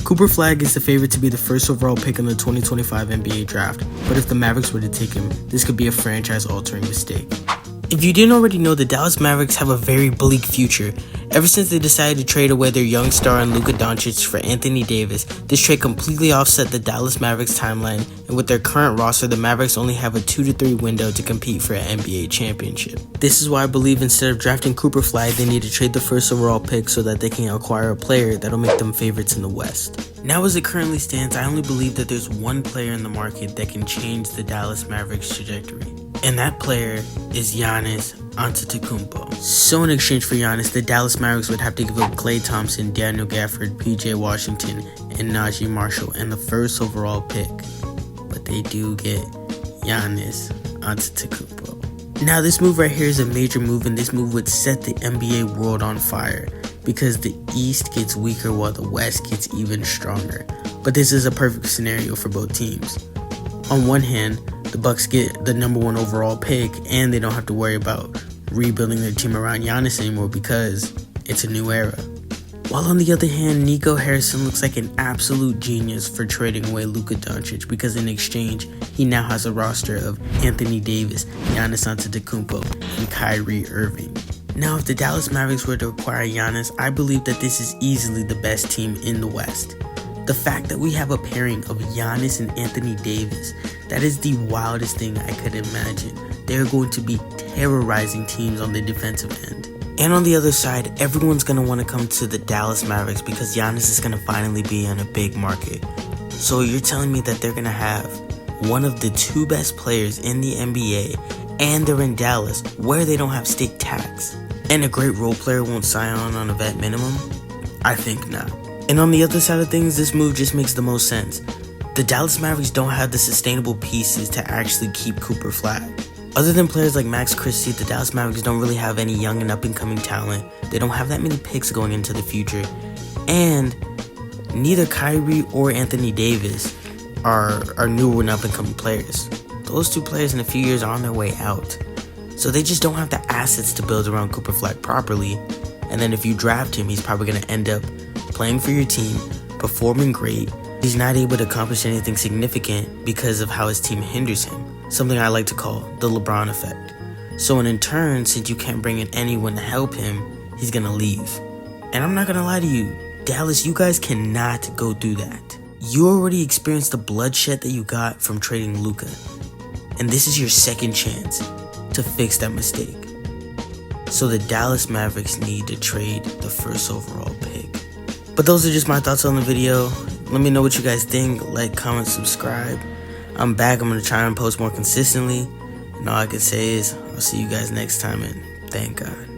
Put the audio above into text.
Cooper Flagg is the favorite to be the first overall pick in the 2025 NBA draft, but if the Mavericks were to take him, this could be a franchise-altering mistake. If you didn't already know, the Dallas Mavericks have a very bleak future. Ever since they decided to trade away their young star in Luka for Anthony Davis, this trade completely offset the Dallas Mavericks timeline, and with their current roster, the Mavericks only have a 2 to 3 window to compete for an NBA championship. This is why I believe instead of drafting Cooper Flagg, they need to trade the first overall pick so that they can acquire a player that'll make them favorites in the West. Now as it currently stands, I only believe that there's one player in the market that can change the Dallas Mavericks trajectory. And that player is Giannis Antetokounmpo. So in exchange for Giannis, the Dallas Mavericks would have to give up Klay Thompson, Daniel Gafford, PJ Washington, and Najee Marshall, and the first overall pick. But they do get Giannis Antetokounmpo. Now this move right here is a major move, and this move would set the NBA world on fire, because the East gets weaker while the West gets even stronger. But this is a perfect scenario for both teams. On one hand, the Bucks get the number 1 overall pick, and they don't have to worry about rebuilding their team around Giannis anymore because it's a new era. While on the other hand, Nico Harrison looks like an absolute genius for trading away Luka because in exchange, he now has a roster of Anthony Davis, Giannis Antetokounmpo, and Kyrie Irving. Now, if the Dallas Mavericks were to acquire Giannis, I believe that this is easily the best team in the West. The fact that we have a pairing of Giannis and Anthony Davis, that is the wildest thing I could imagine. They're going to be terrorizing teams on the defensive end. And on the other side, everyone's going to want to come to the Dallas Mavericks because Giannis is going to finally be on a big market. So you're telling me that they're going to have one of the 2 best players in the NBA, and they're in Dallas where they don't have state tax, and a great role player won't sign on a vet minimum? I think not. And on the other side of things, this move just makes the most sense. The Dallas Mavericks don't have the sustainable pieces to actually keep Cooper Flagg. Other than players like Max Christie, the Dallas Mavericks don't really have any young and up-and-coming talent. They don't have that many picks going into the future. And neither Kyrie or Anthony Davis are new and up-and-coming players. Those 2 players in a few years are on their way out. So they just don't have the assets to build around Cooper Flagg properly. And then if you draft him, he's probably going to end up playing for your team, performing great. He's not able to accomplish anything significant because of how his team hinders him, something I like to call the LeBron effect. So in turn, since you can't bring in anyone to help him, he's gonna leave. And I'm not gonna lie to you, Dallas, you guys cannot go through that. You already experienced the bloodshed that you got from trading Luka, and this is your second chance to fix that mistake. So the Dallas Mavericks need to trade the first overall pick. But those are just my thoughts on the video. Let me know what you guys think. Like, comment, subscribe. I'm back. I'm going to try and post more consistently. And all I can say is I'll see you guys next time, and thank God.